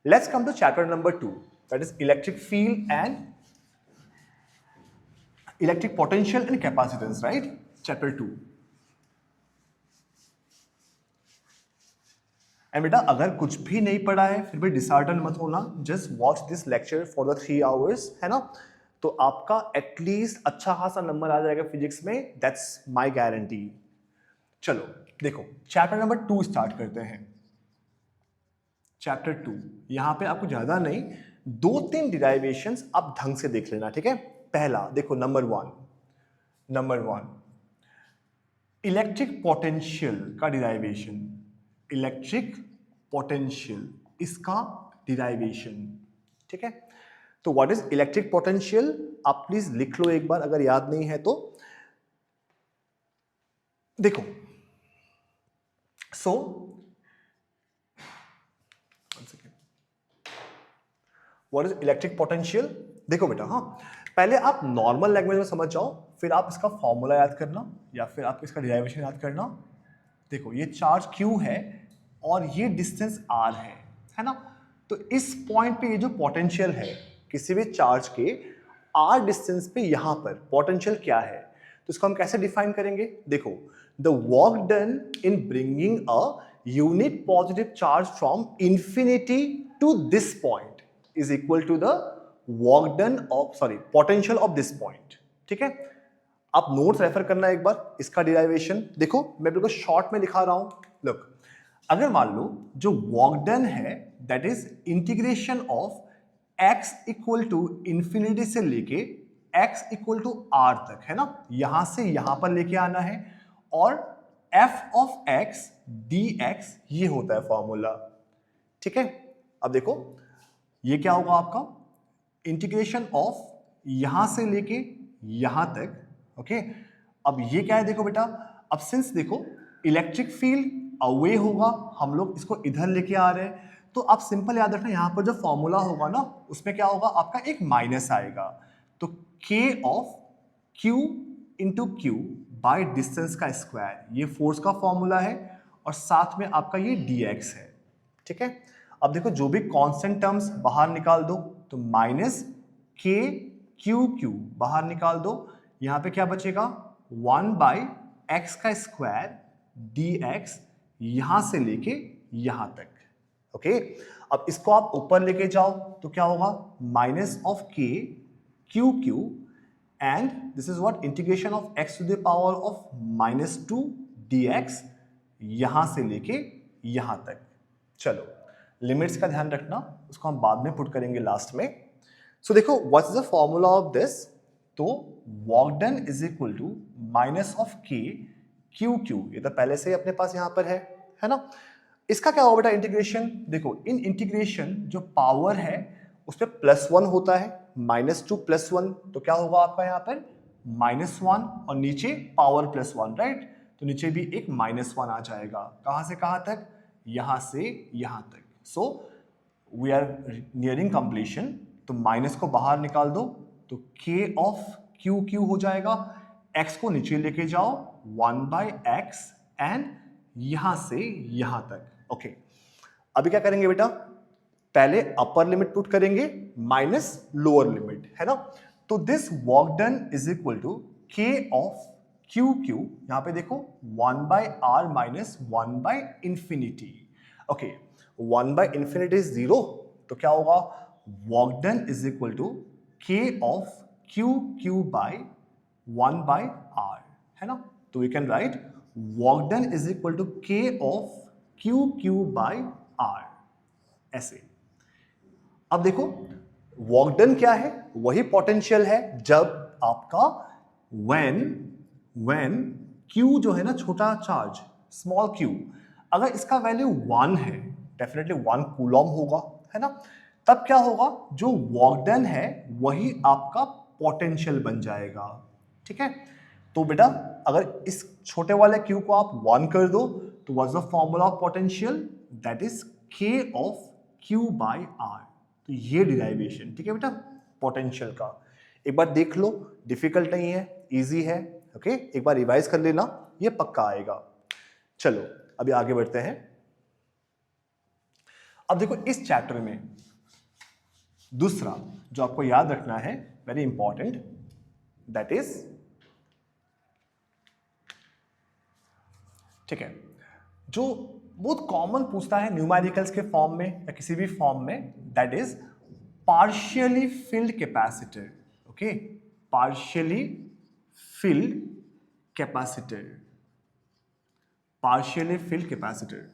Let's come to chapter number 2 that is electric field and electric potential and capacitance, right, chapter 2। एंड बेटा अगर कुछ भी नहीं पढ़ा है फिर भी डिसहार्टन मत होना, just watch this lecture for the 3 hours, है ना, तो आपका एटलीस्ट अच्छा खासा नंबर आ जाएगा फिजिक्स में, दैट्स माय गारंटी। चलो देखो चैप्टर नंबर 2 स्टार्ट करते हैं। चैप्टर 2 यहां पे आपको ज्यादा नहीं, 2-3 डिराइवेशंस आप ढंग से देख लेना, ठीक है। पहला देखो नंबर वन इलेक्ट्रिक पोटेंशियल का डिराइवेशन, इलेक्ट्रिक पोटेंशियल इसका डिराइवेशन, ठीक है। तो व्हाट इज इलेक्ट्रिक पोटेंशियल, आप प्लीज लिख लो एक बार अगर याद नहीं है तो। देखो सो व्हाट इज इलेक्ट्रिक पोटेंशियल, देखो बेटा, हाँ पहले आप नॉर्मल लैंग्वेज में समझ जाओ, फिर आप इसका फॉर्मूला याद करना या फिर आप इसका डिराइवेशन याद करना। देखो ये चार्ज Q है और ये डिस्टेंस R है ना, तो इस पॉइंट पे ये जो पोटेंशियल है किसी भी चार्ज के R डिस्टेंस पे यहां पर पोटेंशियल क्या है, तो इसको हम कैसे डिफाइन करेंगे, देखो the work done in bringing a unit positive charge from infinity to this point is equal to the work done of potential of this point, ठीक है। आप नोट्स रेफर करना एक बार, इसका डिराइवेशन देखो मैं बिल्कुल शॉर्ट में दिखा रहा हूं। लुक अगर मान लो जो वर्क डन है that is integration of x equal to infinity से लेके x इक्वल टू r तक, है ना, यहां से यहां पर लेके आना है, और f ऑफ x dx ये होता है फॉर्मूला, ठीक है। अब देखो ये क्या होगा आपका इंटीग्रेशन ऑफ यहां से लेके यहां तक, ओके। अब ये क्या है देखो बेटा, अब सिंस देखो इलेक्ट्रिक फील्ड अवे होगा, हम लोग इसको इधर लेके आ रहे हैं, तो आप सिंपल याद रखना यहां पर जो फॉर्मूला होगा ना उसमें क्या होगा आपका एक माइनस आएगा, तो k of q into Q by distance का स्क्वायर, ये फोर्स का फॉर्मूला है, और साथ में आपका ये dx है, ठीक है। अब देखो जो भी कांस्टेंट टर्म्स बाहर निकाल दो, तो माइनस k क्यू क्यू बाहर निकाल दो, यहां पे क्या बचेगा 1/x का स्क्वायर dx, यहां से लेके यहां तक। ओके, अब इसको आप ऊपर लेके जाओ तो क्या होगा minus of k Q Q, and this is what integration of x to the power of -2 dx, यहां से लेके यहां तक। चलो लिमिट्स का ध्यान रखना, उसको हम बाद में पुट करेंगे लास्ट में। सो देखो what is the formula of this, तो work done is equal to minus of k Q Q, ये तो पहले से ही अपने पास यहां पर है ना। इसका क्या होगा बेटा इंटीग्रेशन, देखो इन इंटीग्रेशन जो पावर है उस पर +1 होता है, -2 +1, तो क्या होगा आपका यहाँ पर -1 और नीचे पावर +1, राइट, तो नीचे भी एक -1 आ जाएगा। कहां से कहां तक, यहां से यहां तक। So we are nearing completion, तो माइनस को बाहर निकाल दो तो k ऑफ क्यू क्यू हो जाएगा, x को नीचे लेके जाओ 1/x एंड यहां से यहां तक। ओके, अभी क्या करेंगे बेटा, पहले अपर लिमिट पुट करेंगे माइनस लोअर लिमिट, है ना। तो this work done is equal to k of Q Q, यहां पे देखो 1/r माइनस 1/इंफिनिटी। ओके, 1/इंफिनिटी इज 0, तो क्या होगा work done is equal to k of Q Q by 1/r, है ना। तो we can write work done is equal to k of Q Q by r, ऐसे। अब देखो वर्क डन क्या है, वही पोटेंशियल है जब आपका when q जो है ना छोटा चार्ज स्मॉल q, अगर इसका वैल्यू 1 है, डेफिनेटली 1 कूलॉम होगा, है ना, तब क्या होगा जो वर्क डन है वही आपका पोटेंशियल बन जाएगा। ठीक है, तो बेटा अगर इस छोटे वाले q को आप 1 कर दो तो what's the formula of potential, that is k of q by r। तो ये डिराइवेशन, ठीक है बेटा, पोटेंशियल का एक बार देख लो, डिफिकल्ट नहीं है, इजी है। ओके, एक बार रिवाइज कर लेना, ये पक्का आएगा। चलो अभी आगे बढ़ते हैं। अब देखो इस चैप्टर में दूसरा जो आपको याद रखना है, वेरी इंपॉर्टेंट, दैट इज, ठीक है, जो बहुत कॉमन पूछता है न्यूमेरिकल्स के फॉर्म में या किसी भी फॉर्म में, that is partially field capacitor. Okay, partially field capacitor, partially field capacitor.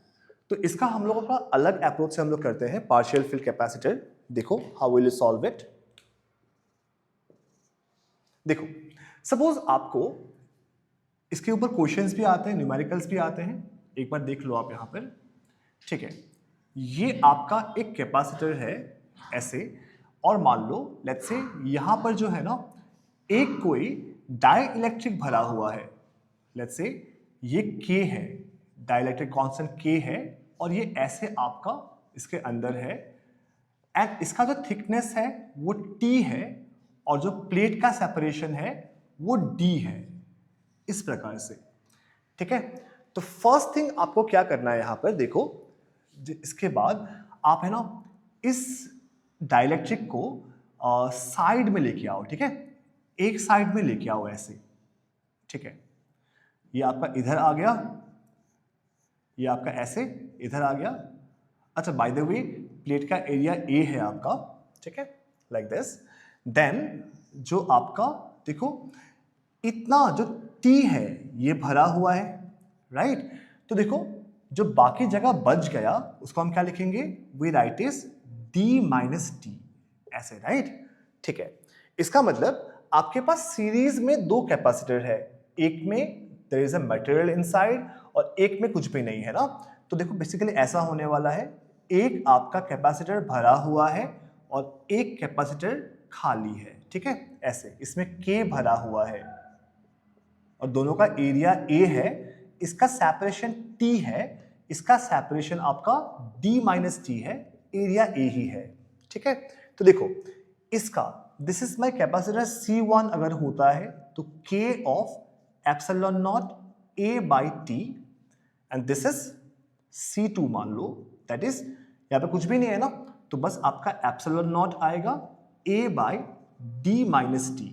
तो इसका हम लोगों का अलग अप्रोच से हम लोग करते हैं पार्शियल फिल्ड कैपेसिटर। देखो how will you solve it. देखो सपोज आपको इसके ऊपर क्वेश्चंस भी आते हैं, न्यूमेरिकल्स भी आते हैं, एक बार देख लो आप यहां पर। ठीक है, ये आपका एक कैपेसिटर है ऐसे, और मान लो लेट्स से यहां पर जो है ना एक कोई डाई इलेक्ट्रिक भरा हुआ है, लेट्स से ये K है, डाई इलेक्ट्रिक कॉन्स्टेंट K है, और ये ऐसे आपका इसके अंदर है, एंड इसका जो थिकनेस है वो T है, और जो प्लेट का सेपरेशन है वो D है, इस प्रकार से। ठीक है, तो फर्स्ट थिंग आपको क्या करना है यहां पर, देखो इसके बाद आप है ना इस डाइलेक्ट्रिक को साइड में लेके आओ। ठीक है, एक साइड में लेके आओ ऐसे। ठीक है, ये आपका इधर आ गया, ये आपका ऐसे इधर आ गया। अच्छा बाय द वे प्लेट का एरिया A है आपका, ठीक है, लाइक दिस। देन जो आपका देखो इतना जो T है ये भरा हुआ है, राइट। तो देखो जो बाकी जगह बच गया उसको हम क्या लिखेंगे, we write is D minus t, ऐसे, राइट। ठीक है, इसका मतलब आपके पास सीरीज में दो कैपेसिटर है, एक में there is a material inside और एक में कुछ भी नहीं है ना। तो देखो बेसिकली ऐसा होने वाला है, एक आपका कैपेसिटर भरा हुआ है और एक कैपेसिटर खाली है। ठीक है, ऐसे इसमें K भरा हुआ है और दोनों का एरिया A है, इसका सेपरेशन T है, इसका सेपरेशन आपका D माइनस टी है, एरिया A ही है। ठीक है, तो देखो इसका this is my capacitor C1 अगर होता है तो K of epsilon naught A by T, and this is C2 मान लो, दैट इज यहाँ पे कुछ भी नहीं है ना, तो बस आपका एप्सिलॉन नॉट आएगा A by D minus t,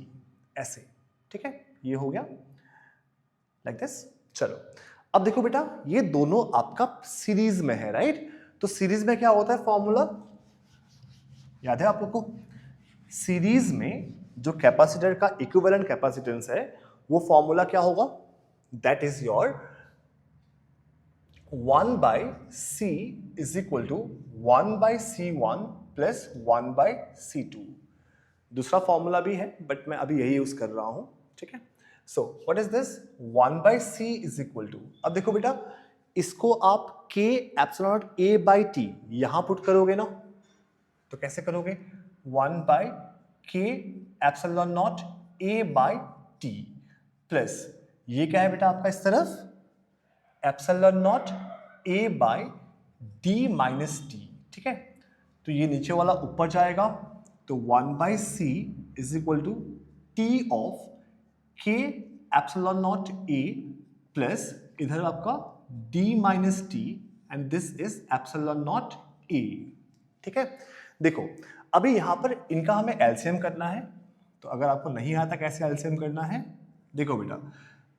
ऐसे, ठीक है, ये हो गया लाइक दिस। चलो अब देखो बेटा, ये दोनों आपका सीरीज में है, राइट? तो सीरीज में क्या होता है फॉर्मूला, याद है आप लोग को? सीरीज में जो कैपेसिटर का इक्विवेलेंट कैपेसिटेंस है वो फॉर्मूला क्या होगा? That is your 1/C is equal to 1/C1 plus 1/C2। दूसरा फॉर्मूला भी है बट मैं अभी यही यूज कर रहा हूं, ठीक है? So what is this? 1/C is equal to, अब देखो बेटा, इसको आप K epsilon naught A by t यहां पुट करोगे ना, तो कैसे करोगे? 1/K epsilon naught A by t plus ये क्या है बेटा आपका इस तरफ? Epsilon naught A by D minus t, ठीक है? तो ये नीचे वाला ऊपर जाएगा, तो 1/C is equal to t of K epsilon naught A plus इधर आपका D minus t and this is epsilon naught A, ठीक है? देखो अभी यहां पर इनका हमें एलसीएम करना है, तो अगर आपको नहीं आता कैसे एलसीएम करना है, देखो बेटा,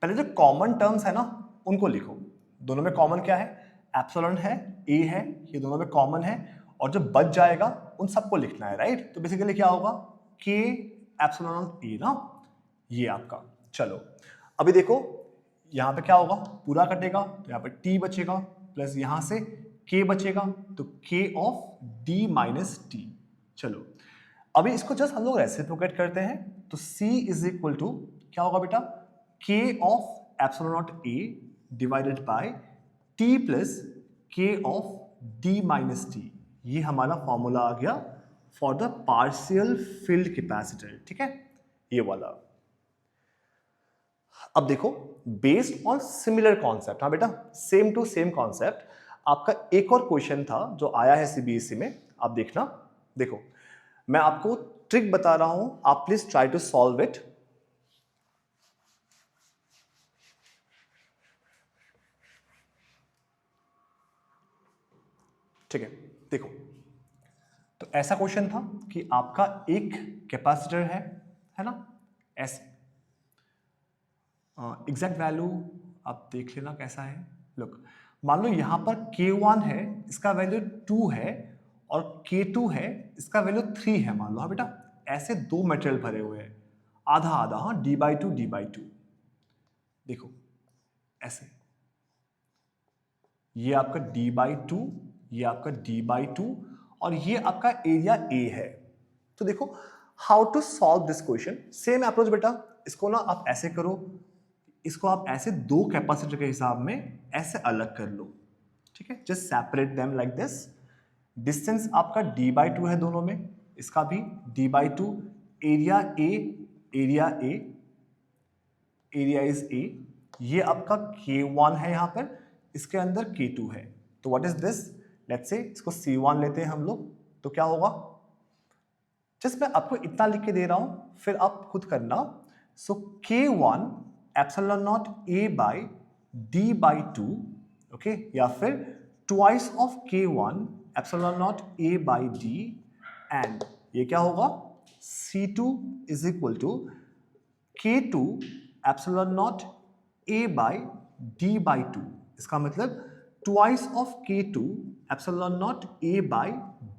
पहले जो कॉमन टर्म्स है ना उनको लिखो। दोनों में कॉमन क्या है? एप्सिलॉन है, A है, ये दोनों में कॉमन है, और जो बच जाएगा उन सबको लिखना है, राइट? तो बेसिकली क्या होगा? K एप्सिलॉन नॉट A ना, ये आपका। चलो अभी देखो यहां पे क्या होगा, पूरा कटेगा तो यहां पे T बचेगा प्लस यहां से K बचेगा, तो K of D minus T. चलो अभी इसको जस्ट हम लोग रेसिप्रोकेट करते हैं, तो C इज इक्वल टू क्या होगा बेटा? K of epsilon naught A divided by T plus K of D minus T. ये हमारा फॉर्मूला आ गया for the partial field capacitor, ठीक है, ये वाला। अब देखो बेस्ड ऑन सिमिलर कॉन्सेप्ट, हाँ बेटा सेम टू सेम कॉन्सेप्ट, आपका एक और क्वेश्चन था जो आया है सीबीएसई में, आप देखना। देखो मैं आपको ट्रिक बता रहा हूं, आप please try to solve it. ठीक है, देखो तो ऐसा क्वेश्चन था कि आपका एक कैपेसिटर है ना, ऐसे एग्जैक्ट वैल्यू आप देख लेना कैसा है। लुक मान लो यहां पर K1 है, इसका वैल्यू 2 है, और K2 है, इसका वैल्यू 3 है, मान लो। हाँ बेटा, ऐसे दो मटेरियल भरे हुए हैं, आधा आधा, हाँ D/2 D/2। देखो ऐसे, ये आपका D/2, ये आपका D/2, और ये आपका एरिया A है। तो देखो how to solve this question, same approach बेटा। इसको ना आप ऐसे करो, इसको आप ऐसे दो कैपेसिटर के हिसाब में ऐसे अलग कर लो, ठीक है, just separate them like this. Distance आपका D/2 है दोनों में, इसका भी D/2, area A, area A, area is A, ये आपका K1 है यहां पर, इसके अंदर K2 है। तो what is this? Let's say इसको C1 लेते हैं हम लोग, तो क्या होगा? जस्ट मैं आपको इतना लिख के दे रहा हूं, फिर आप खुद करना। So K1 epsilon naught A by D/2, okay, या फिर twice of K1 epsilon naught A by D, and ये क्या होगा? C2 is equal to K2 epsilon naught A by D/2। इसका मतलब twice of K2 epsilon naught A by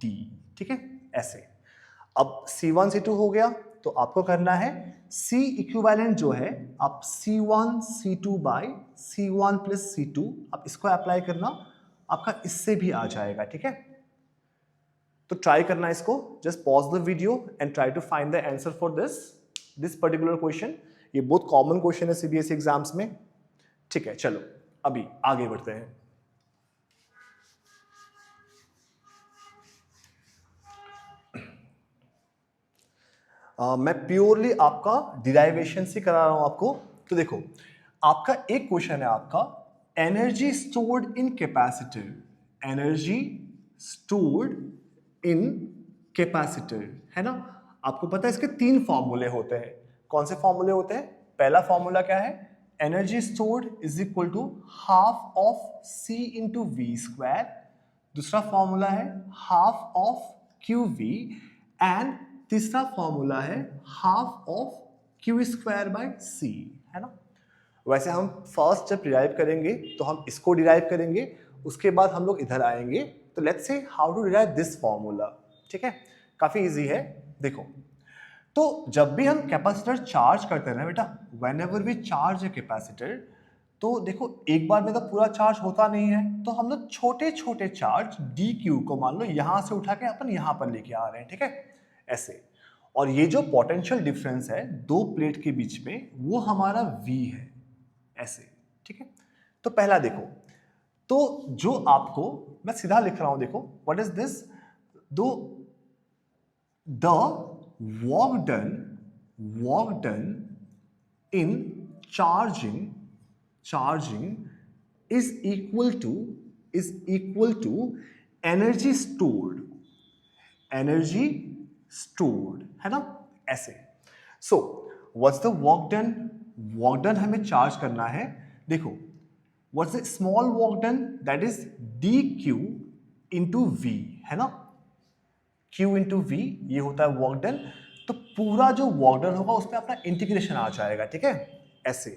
D, ठीक है, ऐसे। अब C1 C2 हो गया, तो आपको करना है C इक्विवेलेंट जो है, आप C1 C2 by C1 plus C2, आप इसको अप्लाई करना, आपका इससे भी आ जाएगा, ठीक है। तो ट्राई करना इसको, just pause the video and try to find the answer for this particular question. ये बहुत कॉमन क्वेश्चन है सीबीएसई एग्जाम्स में, ठीक है। चलो अभी आगे बढ़ते हैं। मैं प्योरली आपका डिराइवेशन से करा रहा हूं आपको। तो देखो आपका एक क्वेश्चन है आपका, energy stored in capacitor, energy stored in capacitor, है ना। आपको पता है इसके तीन फॉर्मूले होते हैं। कौन से फॉर्मूले होते हैं? पहला फॉर्मूला क्या है? Energy stored is equal to half of C into V square. दूसरा फॉर्मूला है हाफ ऑफ QV, एंड तीसरा फॉर्मूला है half of Q square by C, है ना। वैसे हम फर्स्ट जब डिराइव करेंगे तो हम इसको डिराइव करेंगे, उसके बाद हम लोग इधर आएंगे। तो let's say how to derive this formula, ठीक है, काफी इजी है। देखो, तो जब भी हम कैपेसिटर चार्ज करते हैं ना बेटा, whenever we charge a capacitor, तो देखो एक बार में तो पूरा चार्ज होता नहीं है, तो हम लोग छोटे छोटे चार्ज डी क्यू को मान लो यहां से उठा के अपन यहां पर लेके आ रहे हैं, ठीक है, ऐसे। और ये जो पोटेंशियल डिफरेंस है दो प्लेट के बीच में, वो हमारा V है, ऐसे, ठीक है। तो पहला देखो, तो जो आपको मैं सीधा लिख रहा हूं, देखो व्हाट इज दिस, दो the work done in charging is equal to energy stored, है ना, ऐसे। So what's the work done हमें चार्ज करना है। देखो, what's the small work done, that is D Q into V, है ना, Q इंटू वी, ये होता है वर्क डन। तो पूरा जो वर्क डन होगा उसमें अपना इंटीग्रेशन आ जाएगा, ठीक है, ऐसे।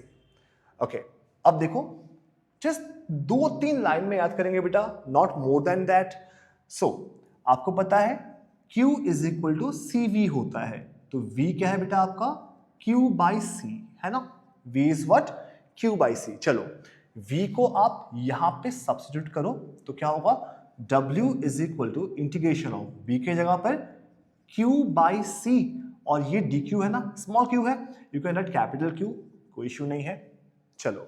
ओके, अब देखो, जस्ट 2-3 लाइन में याद करेंगे बेटा, not more than that. So आपको पता है Q is equal to C V होता है, तो V क्या है बेटा आपका, Q बाई सी, है ना। V is what, Q by C. चलो, V को आप यहां पे सब्स्टिट्यूट करो तो क्या होगा, W is equal to integration of V के जगह पर Q बाई सी, और ये DQ है ना, स्मॉल q है, you can write capital Q, कोई इश्यू नहीं है। चलो,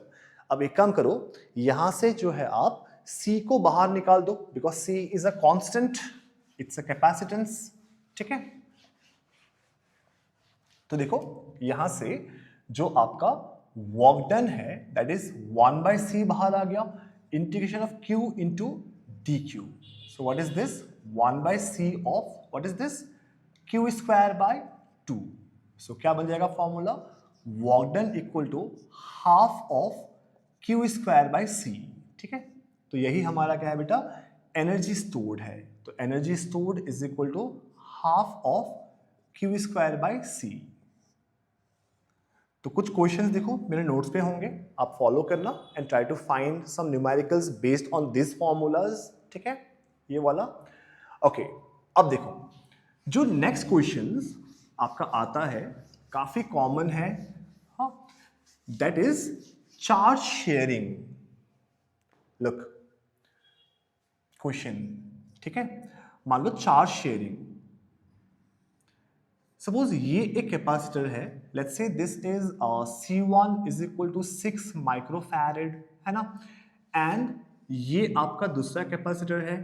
अब एक काम करो, यहां से जो है आप C को बाहर निकाल दो, because C is a constant, it's a capacitance, ठीक है। तो देखो, यहां से जो आपका वर्क डन है दैट इज 1/c बाहर आ गया, integration of Q into dq. So what is this? 1/c of what is this? Q square by 2. So क्या बन जाएगा फॉर्मूला, work done equal to half of Q square by c, ठीक है। तो यही हमारा क्या है बेटा, एनर्जी स्टोर्ड है। तो energy stored is equal to half of Q square by c। तो कुछ क्वेश्चंस देखो मेरे नोट्स पे होंगे, आप फॉलो करना and try to find some numericals based on this formulas, ठीक है, ये वाला। ओके, अब देखो, जो नेक्स्ट क्वेश्चंस आपका आता है काफी कॉमन है, हाँ, that is charge sharing. Look, question, ठीक है, मान लो चार्ज शेयरिंग, सपोज ये एक कैपेसिटर है, let's say this is C1 is equal to 6 microfarad, है ना, एंड ये आपका दूसरा कैपेसिटर है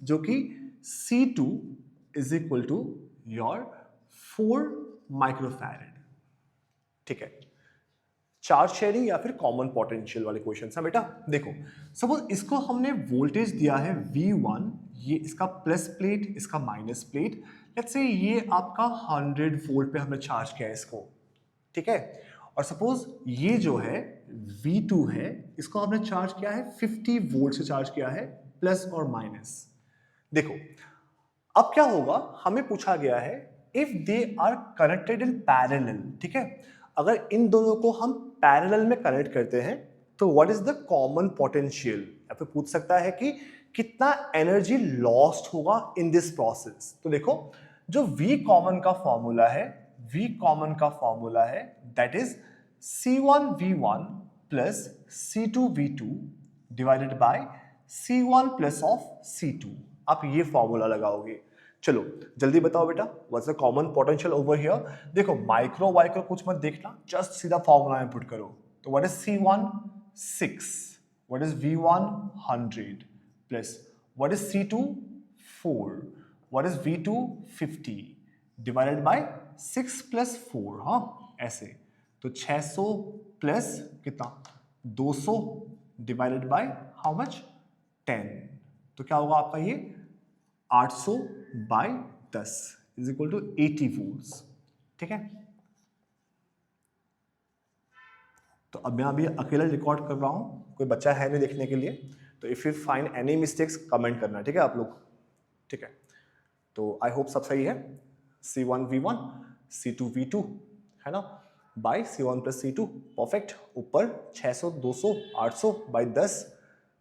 जो कि C2 is equal to your 4 microfarad, ठीक है। चार्ज शेयरिंग या फिर कॉमन पोटेंशियल वाले क्वेश्चन है बेटा। देखो, सपोज इसको हमने वोल्टेज दिया है V1, ये इसका प्लस प्लेट, इसका माइनस प्लेट, लेट्स से ये आपका 100 वोल्ट पे हमने चार्ज किया है इसको, ठीक है। और सपोज ये जो है V2 है, इसको हमने चार्ज किया है 50 वोल्ट से चार्ज किया है, प्लस और माइनस। देखो, अब क्या होगा, हमें पूछा गया है if they are connected in parallel, ठीक है, अगर इन दोनों को हम पैरेलल में कनेक्ट करते हैं तो what is the common potential, या फिर पूछ सकता है कि कितना एनर्जी लॉस्ट होगा इन दिस प्रोसेस। तो देखो, जो V कॉमन का फॉर्मूला है, V कॉमन का फॉर्मूला है that is C1V1 plus C2V2 divided by C1 plus of C2। आप ये फॉर्मूला लगाओगे। चलो जल्दी बताओ बेटा, what's the common potential over here. देखो, माइक्रो वाइक्रो कुछ मत देखना, जस्ट सीधा फॉर्मूला में पुट करो। तो what is C1 6, what is V1 100 plus what is C2 4, what is V2 50 divided by 6 plus 4, हाँ ऐसे। तो 600 प्लस कितना 200 डिवाइडेड बाय हाउ मच 10, तो क्या होगा आपका ये 800 by 10 is equal to 80 volts, ठीक है। तो अब मैं अभी अकेला रिकॉर्ड कर रहा हूं, कोई बच्चा है नहीं देखने के लिए, तो if you find any mistakes comment करना, ठीक है आप लोग, ठीक है। तो आई होप सब सही है। C1V1 C2V2 है ना, by C1 plus C2, perfect. ऊपर 600 200 800 बाई 10,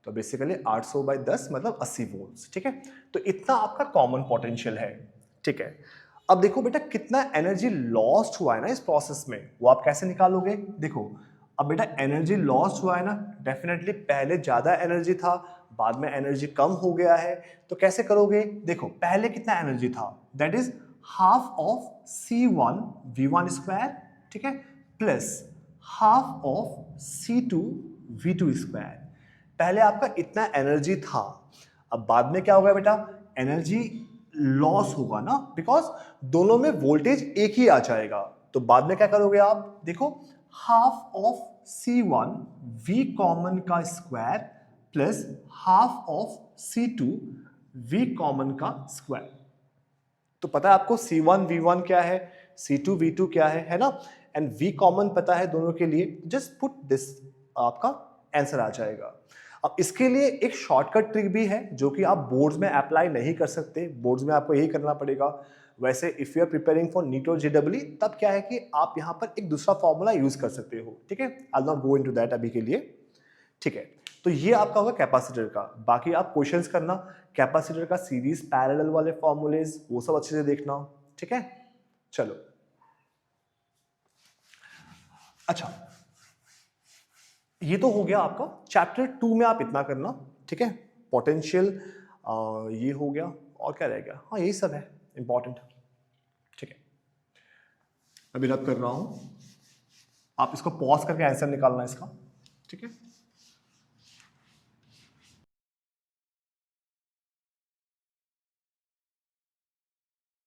तो बेसिकली 800 बाई 10 मतलब 80 वोल्ट्स, ठीक है। तो इतना आपका कॉमन पोटेंशियल है, ठीक है। अब देखो बेटा कितना एनर्जी लॉस्ट हुआ है ना इस प्रोसेस में, वो आप कैसे निकालोगे? देखो अब बेटा एनर्जी लॉस्ट हुआ है ना, डेफिनेटली पहले ज्यादा एनर्जी था, बाद में एनर्जी कम हो गया है, तो कैसे करोगे? देखो पहले कितना एनर्जी था, that is half of C1 V1 square, ठीक है, plus half of C2 V2 square. पहले आपका इतना एनर्जी था, अब बाद में क्या होगा बेटा? एनर्जी लॉस होगा ना, बिकॉज दोनों में वोल्टेज एक ही आ जाएगा। तो बाद में क्या करोगे आप? देखो half of C1 V common का square plus half of C2 V common का स्क्वायर। तो पता है आपको C1 V1 क्या है, C2 V2 क्या है ना, एंड V कॉमन पता है दोनों के लिए, जस्ट पुट दिस, आपका आंसर आ जाएगा। अब इसके लिए एक शॉर्टकट ट्रिक भी है जो कि आप बोर्ड्स में अप्लाई नहीं कर सकते, बोर्ड्स में आपको यही करना पड़ेगा। वैसे if you are preparing for NEET और जेडब्ल्यू तब क्या है कि आप यहाँ पर एक दूसरा फॉर्मूला यूज कर सकते हो, ठीक है। I will not go into that अभी के लिए, ठीक है। तो ये आपका होगा कैपेसिटर का। बाकी आप क्वेश्चंस करना, कैपेसिटर का सीरीज पैरेलल वाले फॉर्मूलेज वो सब अच्छे से देखना, ठीक है। चलो अच्छा, ये तो हो गया आपका चैप्टर 2 में, आप इतना करना, ठीक है। पोटेंशियल ये हो गया, और क्या रह गया? हाँ यही सब है इंपॉर्टेंट, ठीक है। अभी रब कर रहा हूं, आप इसको पॉज करके आंसर निकालना इसका, ठीक है।